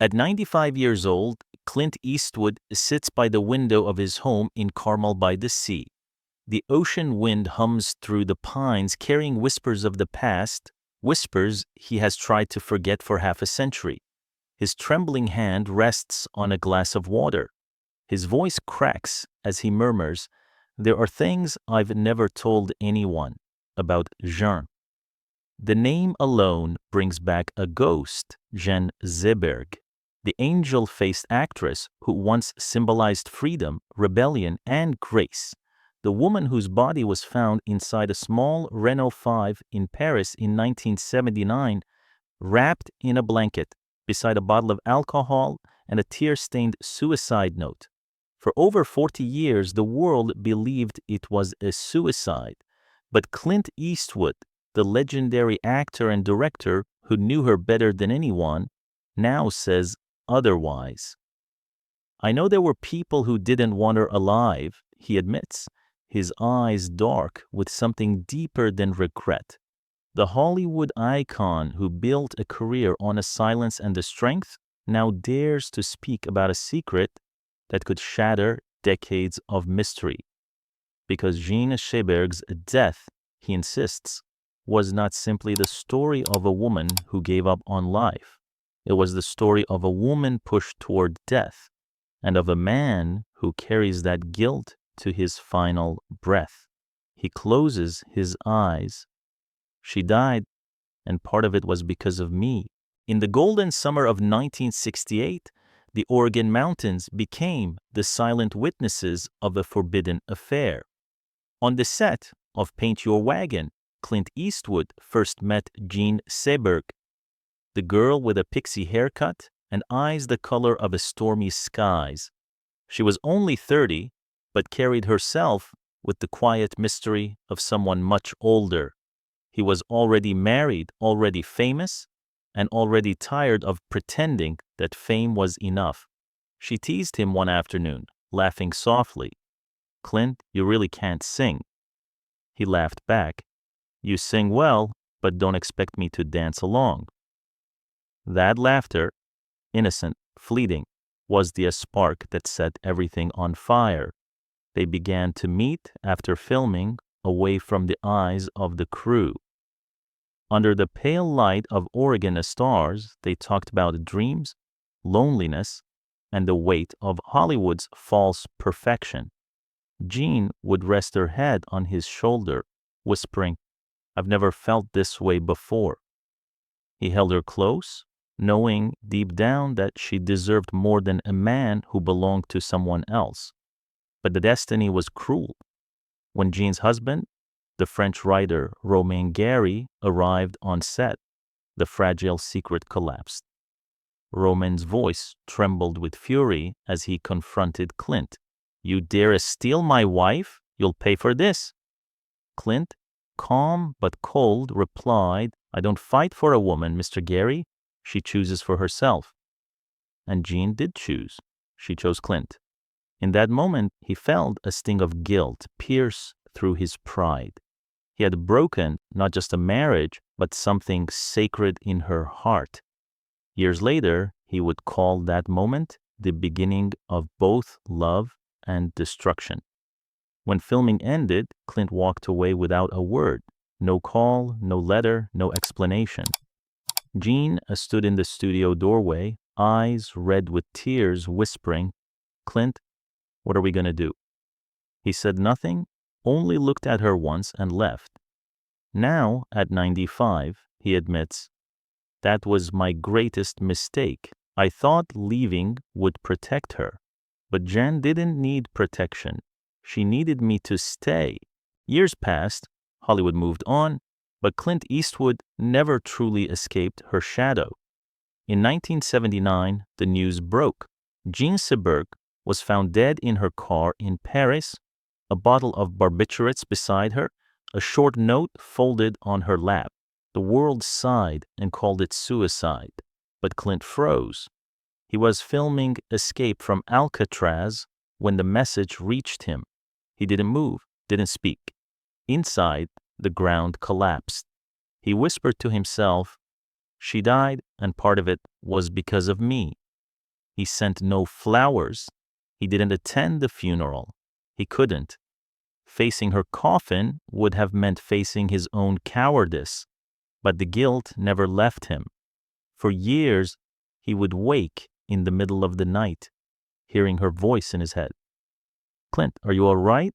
At 95 years old, Clint Eastwood sits by the window of his home in Carmel by the sea. The ocean wind hums through the pines, carrying whispers of the past, whispers he has tried to forget for half a century. His trembling hand rests on a glass of water. His voice cracks as he murmurs, "There are things I've never told anyone about Jean." The name alone brings back a ghost, Jean Seberg, the angel-faced actress who once symbolized freedom, rebellion, and grace. The woman whose body was found inside a small Renault 5 in Paris in 1979, wrapped in a blanket, beside a bottle of alcohol and a tear-stained suicide note. For over 40 years, the world believed it was a suicide. But Clint Eastwood, the legendary actor and director who knew her better than anyone, now says otherwise. "I know there were people who didn't want her alive," he admits, his eyes dark with something deeper than regret. The Hollywood icon who built a career on a silence and a strength now dares to speak about a secret that could shatter decades of mystery. Because Jean Seberg's death, he insists, was not simply the story of a woman who gave up on life. It was the story of a woman pushed toward death, and of a man who carries that guilt to his final breath. He closes his eyes. "She died, and part of it was because of me." In the golden summer of 1968, the Oregon mountains became the silent witnesses of a forbidden affair. On the set of Paint Your Wagon, Clint Eastwood first met Jean Seberg, the girl with a pixie haircut and eyes the color of a stormy skies. She was only 30, but carried herself with the quiet mystery of someone much older. He was already married, already famous, and already tired of pretending that fame was enough. She teased him one afternoon, laughing softly. "Clint, you really can't sing." He laughed back, "You sing well, but don't expect me to dance along." That laughter, innocent, fleeting, was the spark that set everything on fire. They began to meet after filming, away from the eyes of the crew. Under the pale light of Oregon stars, they talked about dreams, loneliness, and the weight of Hollywood's false perfection. Jean would rest her head on his shoulder, whispering, "I've never felt this way before." He held her close, knowing deep down that she deserved more than a man who belonged to someone else. But the destiny was cruel. When Jean's husband, the French writer Romain Gary, arrived on set, the fragile secret collapsed. Romain's voice trembled with fury as he confronted Clint. "You dare steal my wife? You'll pay for this." Clint, calm but cold, replied, "I don't fight for a woman, Mr. Gary. She chooses for herself." And Jean did choose. She chose Clint. In that moment, he felt a sting of guilt pierce through his pride. He had broken not just a marriage, but something sacred in her heart. Years later, he would call that moment the beginning of both love and destruction. When filming ended, Clint walked away without a word. No call, no letter, no explanation. Jean stood in the studio doorway, eyes red with tears, whispering, "Clint, what are we going to do?" He said nothing, only looked at her once and left. Now, at 95, he admits, "That was my greatest mistake. I thought leaving would protect her. But Jen didn't need protection. She needed me to stay." Years passed, Hollywood moved on, but Clint Eastwood never truly escaped her shadow. In 1979, the news broke. Jean Seberg was found dead in her car in Paris, a bottle of barbiturates beside her, a short note folded on her lap. The world sighed and called it suicide, but Clint froze. He was filming Escape from Alcatraz when the message reached him. He didn't move, didn't speak. Inside, the ground collapsed. He whispered to himself, "She died, and part of it was because of me." He sent no flowers. He didn't attend the funeral. He couldn't. Facing her coffin would have meant facing his own cowardice, but the guilt never left him. For years, he would wake in the middle of the night, hearing her voice in his head. "Clint, are you all right?"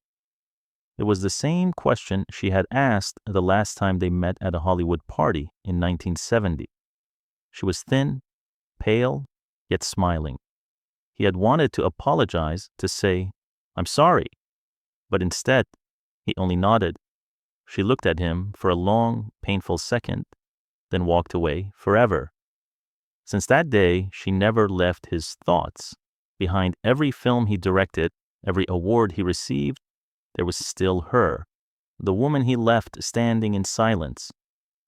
It was the same question she had asked the last time they met at a Hollywood party in 1970. She was thin, pale, yet smiling. He had wanted to apologize, to say, "I'm sorry," but instead, he only nodded. She looked at him for a long, painful second, then walked away forever. Since that day, she never left his thoughts. Behind every film he directed, every award he received, there was still her, the woman he left standing in silence.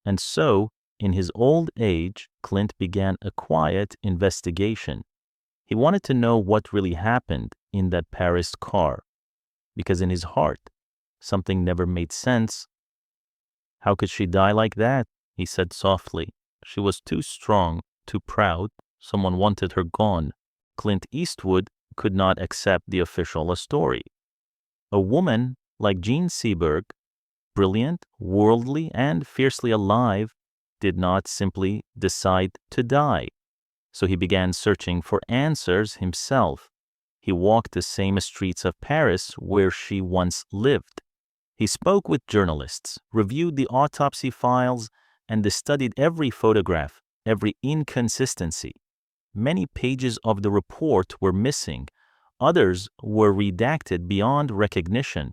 And so, in his old age, Clint began a quiet investigation. He wanted to know what really happened in that Paris car, because in his heart, something never made sense. "How could she die like that?" he said softly. "She was too strong, too proud. Someone wanted her gone." Clint Eastwood could not accept the official story. A woman like Jean Seberg, brilliant, worldly, and fiercely alive, did not simply decide to die. So he began searching for answers himself. He walked the same streets of Paris where she once lived. He spoke with journalists, reviewed the autopsy files, and studied every photograph, every inconsistency. Many pages of the report were missing. Others were redacted beyond recognition.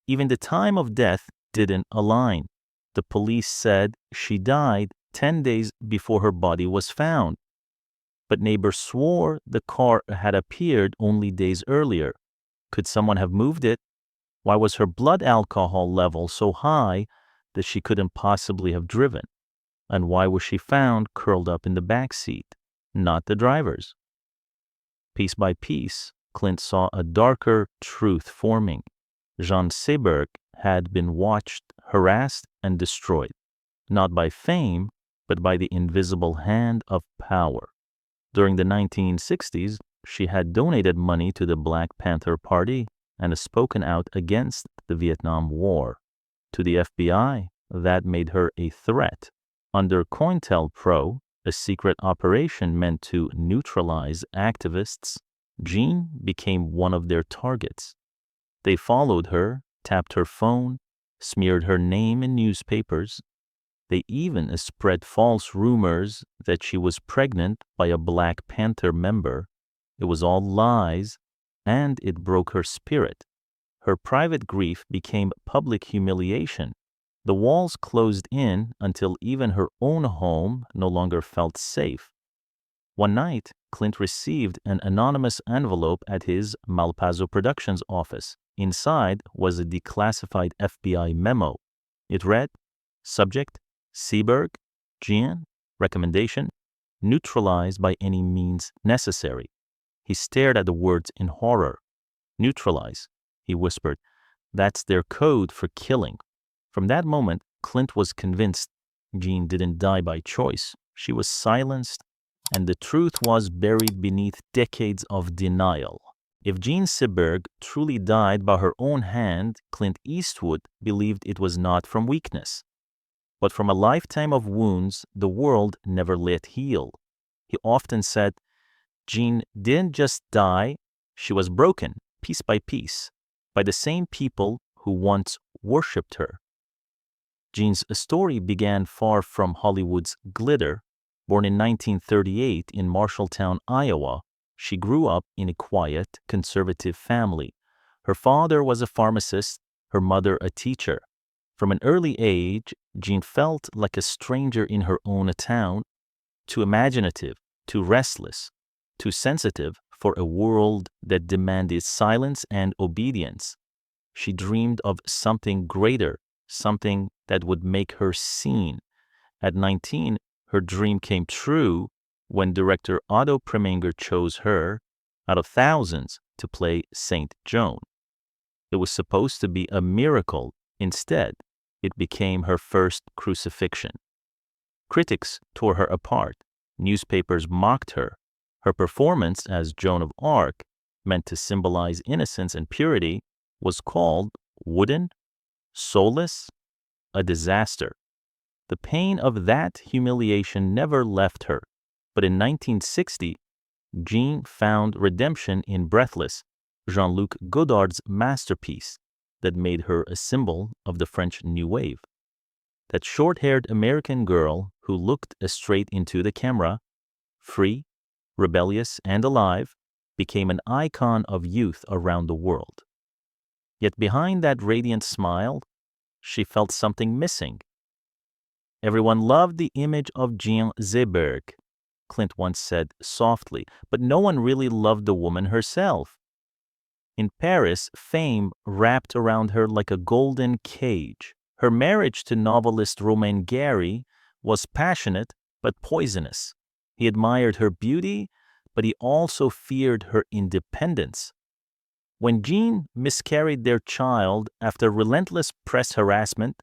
Even the time of death didn't align. The police said she died 10 days before her body was found. But neighbors swore the car had appeared only days earlier. Could someone have moved it? Why was her blood alcohol level so high that she couldn't possibly have driven? And why was she found curled up in the back seat, not the driver's? Piece by piece, Clint saw a darker truth forming. Jean Seberg had been watched, harassed, and destroyed, not by fame, but by the invisible hand of power. During the 1960s, she had donated money to the Black Panther Party and spoken out against the Vietnam War. To the FBI, that made her a threat. Under COINTELPRO, a secret operation meant to neutralize activists, Jean became one of their targets. They followed her, tapped her phone, smeared her name in newspapers. They even spread false rumors that she was pregnant by a Black Panther member. It was all lies, and it broke her spirit. Her private grief became public humiliation. The walls closed in until even her own home no longer felt safe. One night, Clint received an anonymous envelope at his Malpazzo Productions office. Inside was a declassified FBI memo. It read, "Subject, Seberg, Jean, recommendation, neutralize by any means necessary." He stared at the words in horror. "Neutralize," he whispered. "That's their code for killing." From that moment, Clint was convinced Jean didn't die by choice. She was silenced, and the truth was buried beneath decades of denial. If Jean Seberg truly died by her own hand, Clint Eastwood believed it was not from weakness, but from a lifetime of wounds the world never let heal. He often said, Jean didn't just die, she was broken, piece by piece, by the same people who once worshipped her. Jean's story began far from Hollywood's glitter. Born in 1938 in Marshalltown, Iowa, she grew up in a quiet, conservative family. Her father was a pharmacist, her mother a teacher. From an early age, Jean felt like a stranger in her own town, too imaginative, too restless, too sensitive for a world that demanded silence and obedience. She dreamed of something greater, something that would make her seen. At 19, her dream came true when director Otto Preminger chose her, out of thousands, to play Saint Joan. It was supposed to be a miracle. Instead, it became her first crucifixion. Critics tore her apart. Newspapers mocked her. Her performance as Joan of Arc, meant to symbolize innocence and purity, was called wooden, soulless, a disaster. The pain of that humiliation never left her, but in 1960, Jean found redemption in Breathless, Jean-Luc Godard's masterpiece that made her a symbol of the French New Wave. That short-haired American girl who looked straight into the camera, free, rebellious, and alive, became an icon of youth around the world. Yet behind that radiant smile, she felt something missing. Everyone loved the image of Jean Seberg, Clint once said softly, but no one really loved the woman herself. In Paris, fame wrapped around her like a golden cage. Her marriage to novelist Romain Gary was passionate but poisonous. He admired her beauty, but he also feared her independence. When Jean miscarried their child after relentless press harassment,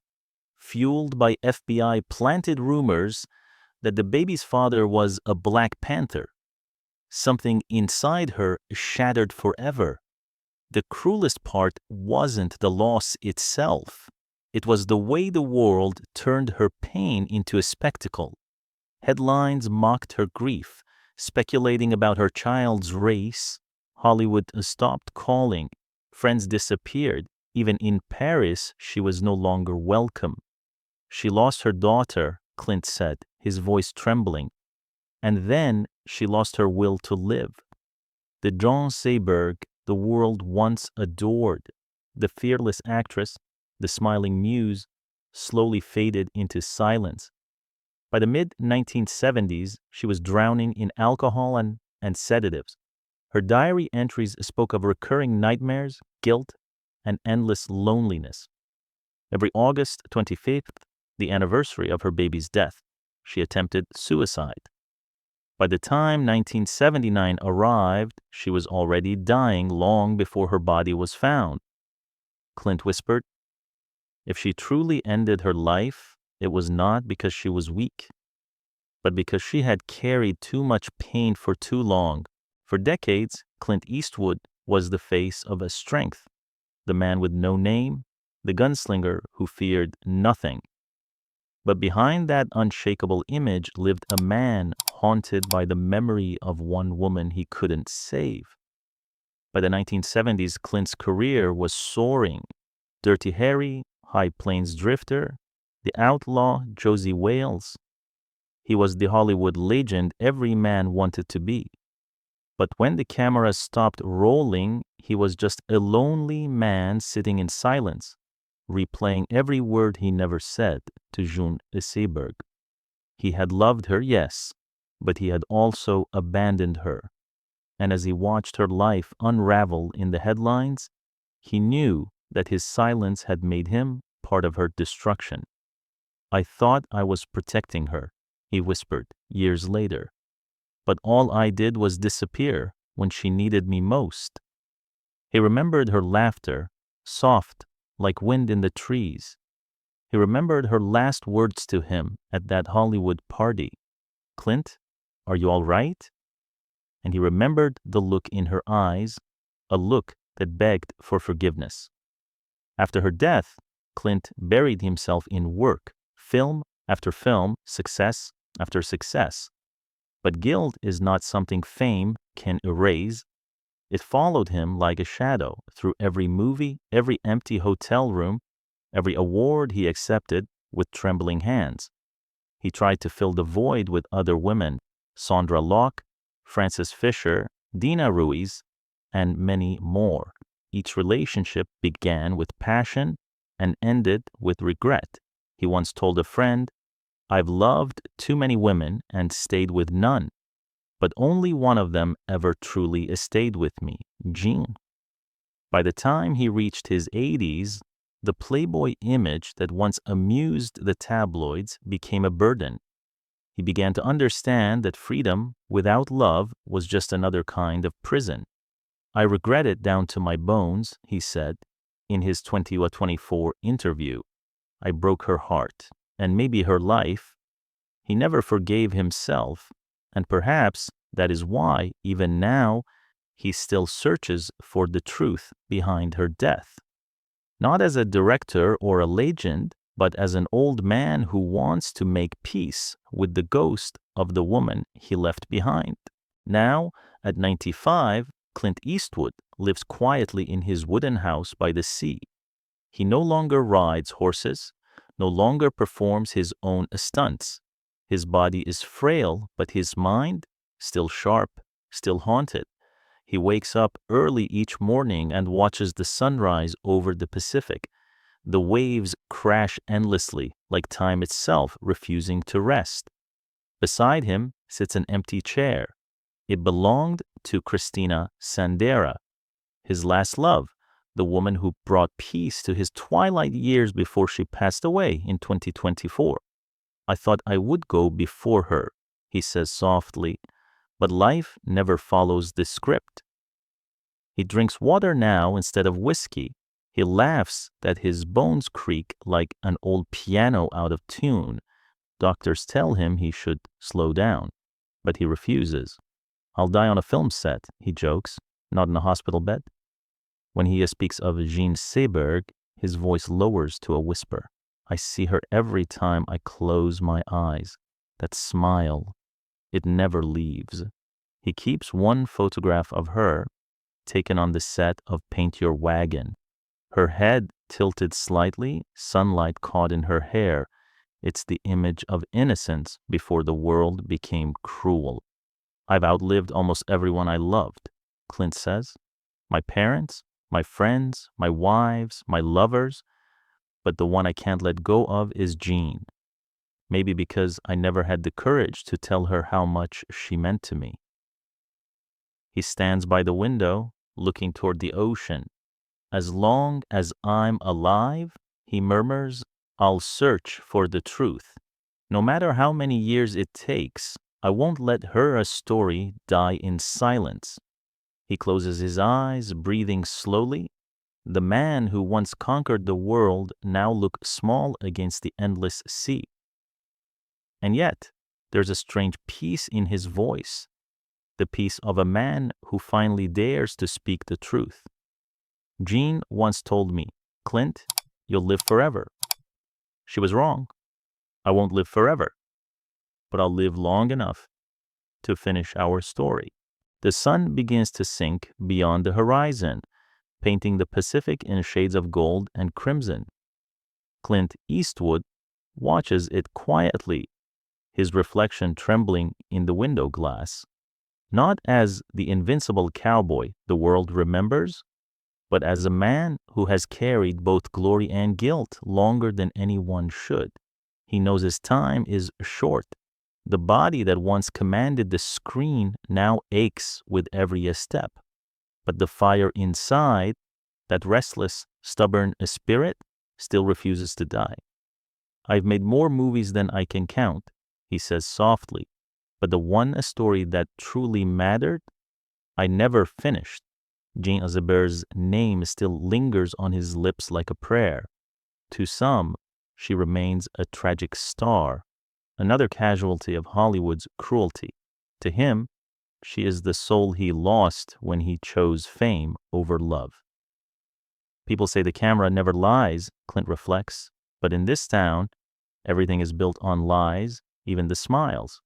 fueled by FBI-planted rumors that the baby's father was a Black Panther, something inside her shattered forever. The cruelest part wasn't the loss itself. It was the way the world turned her pain into a spectacle. Headlines mocked her grief, speculating about her child's race. Hollywood stopped calling. Friends disappeared. Even in Paris, she was no longer welcome. She lost her daughter, Clint said, his voice trembling. And then she lost her will to live. The Jean Seberg the world once adored, the fearless actress, the smiling muse, slowly faded into silence. By the mid-1970s, she was drowning in alcohol and sedatives. Her diary entries spoke of recurring nightmares, guilt, and endless loneliness. Every August 25th, the anniversary of her baby's death, she attempted suicide. By the time 1979 arrived, she was already dying long before her body was found. Clint whispered, if she truly ended her life, it was not because she was weak, but because she had carried too much pain for too long. For decades, Clint Eastwood was the face of a strength, the man with no name, the gunslinger who feared nothing. But behind that unshakable image lived a man haunted by the memory of one woman he couldn't save. By the 1970s, Clint's career was soaring. Dirty Harry, High Plains Drifter, the outlaw Josie Wales. He was the Hollywood legend every man wanted to be. But when the camera stopped rolling, he was just a lonely man sitting in silence, replaying every word he never said to Jean Seberg. He had loved her, yes, but he had also abandoned her. And as he watched her life unravel in the headlines, he knew that his silence had made him part of her destruction. I thought I was protecting her, he whispered years later. But all I did was disappear when she needed me most. He remembered her laughter, soft like wind in the trees. He remembered her last words to him at that Hollywood party. Clint, are you all right? And he remembered the look in her eyes, a look that begged for forgiveness. After her death, Clint buried himself in work, film after film, success after success. But guilt is not something fame can erase. It followed him like a shadow through every movie, every empty hotel room, every award he accepted with trembling hands. He tried to fill the void with other women, Sandra Locke, Frances Fisher, Dina Ruiz, and many more. Each relationship began with passion and ended with regret. He once told a friend, I've loved too many women and stayed with none, but only one of them ever truly stayed with me, Jean. By the time he reached his 80s, the Playboy image that once amused the tabloids became a burden. He began to understand that freedom without love was just another kind of prison. I regret it down to my bones, he said in his 2024 interview. I broke her heart, and maybe her life. He never forgave himself, and perhaps That is why, even now, he still searches for the truth behind her death. Not as a director or a legend, but as an old man who wants to make peace with the ghost of the woman he left behind. Now, at 95, Clint Eastwood lives quietly in his wooden house by the sea. He no longer rides horses, no longer performs his own stunts. His body is frail, but his mind, still sharp, still haunted. He wakes up early each morning and watches the sunrise over the Pacific. The waves crash endlessly, like time itself refusing to rest. Beside him sits an empty chair. It belonged to Christina Sandera, his last love, the woman who brought peace to his twilight years before she passed away in 2024. I thought I would go before her, he says softly, but life never follows this script. He drinks water now instead of whiskey. He laughs that his bones creak like an old piano out of tune. Doctors tell him he should slow down, but he refuses. I'll die on a film set, he jokes, not in a hospital bed. When he speaks of Jean Seberg, his voice lowers to a whisper. I see her every time I close my eyes. That smile, it never leaves. He keeps one photograph of her, taken on the set of Paint Your Wagon. Her head tilted slightly, sunlight caught in her hair. It's the image of innocence before the world became cruel. I've outlived almost everyone I loved, Clint says. My parents, my friends, my wives, my lovers. But the one I can't let go of is Jean. Maybe because I never had the courage to tell her how much she meant to me. He stands by the window, looking toward the ocean. As long as I'm alive, he murmurs, I'll search for the truth. No matter how many years it takes, I won't let her story die in silence. He closes his eyes, breathing slowly. The man who once conquered the world now looks small against the endless sea. And yet, there's a strange peace in his voice, the peace of a man who finally dares to speak the truth. Jean once told me, Clint, you'll live forever. She was wrong. I won't live forever, but I'll live long enough to finish our story. The sun begins to sink beyond the horizon, painting the Pacific in shades of gold and crimson. Clint Eastwood watches it quietly, his reflection trembling in the window glass, not as the invincible cowboy the world remembers, but as a man who has carried both glory and guilt longer than anyone should. He knows his time is short. The body that once commanded the screen now aches with every step. But the fire inside, that restless, stubborn spirit, still refuses to die. I've made more movies than I can count, he says softly, but the one story that truly mattered, I never finished. Jean Seberg's name still lingers on his lips like a prayer. To some, she remains a tragic star, another casualty of Hollywood's cruelty. To him, she is the soul he lost when he chose fame over love. People say the camera never lies, Clint reflects, but in this town, everything is built on lies, even the smiles.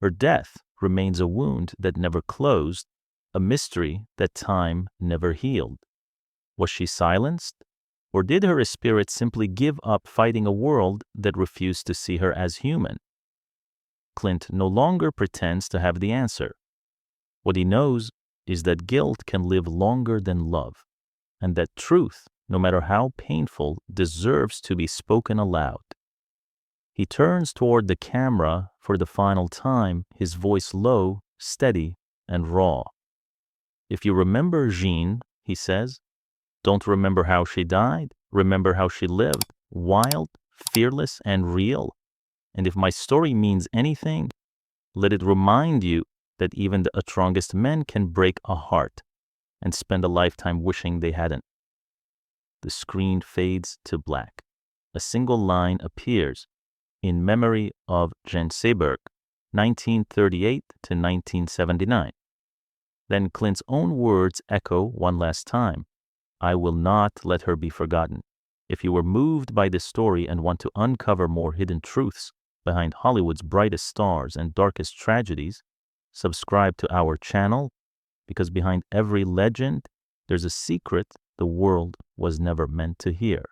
Her death remains a wound that never closed, a mystery that time never healed. Was she silenced? Or did her spirit simply give up fighting a world that refused to see her as human? Clint no longer pretends to have the answer. What he knows is that guilt can live longer than love, and that truth, no matter how painful, deserves to be spoken aloud. He turns toward the camera for the final time, his voice low, steady, and raw. If you remember Jean, he says, don't remember how she died, remember how she lived, wild, fearless, and real. And if my story means anything, let it remind you that even the strongest men can break a heart and spend a lifetime wishing they hadn't. The screen fades to black. A single line appears, in memory of Jean Seberg, 1938 to 1979. Then Clint's own words echo one last time. I will not let her be forgotten. If you were moved by this story and want to uncover more hidden truths behind Hollywood's brightest stars and darkest tragedies, subscribe to our channel, because behind every legend, there's a secret the world was never meant to hear.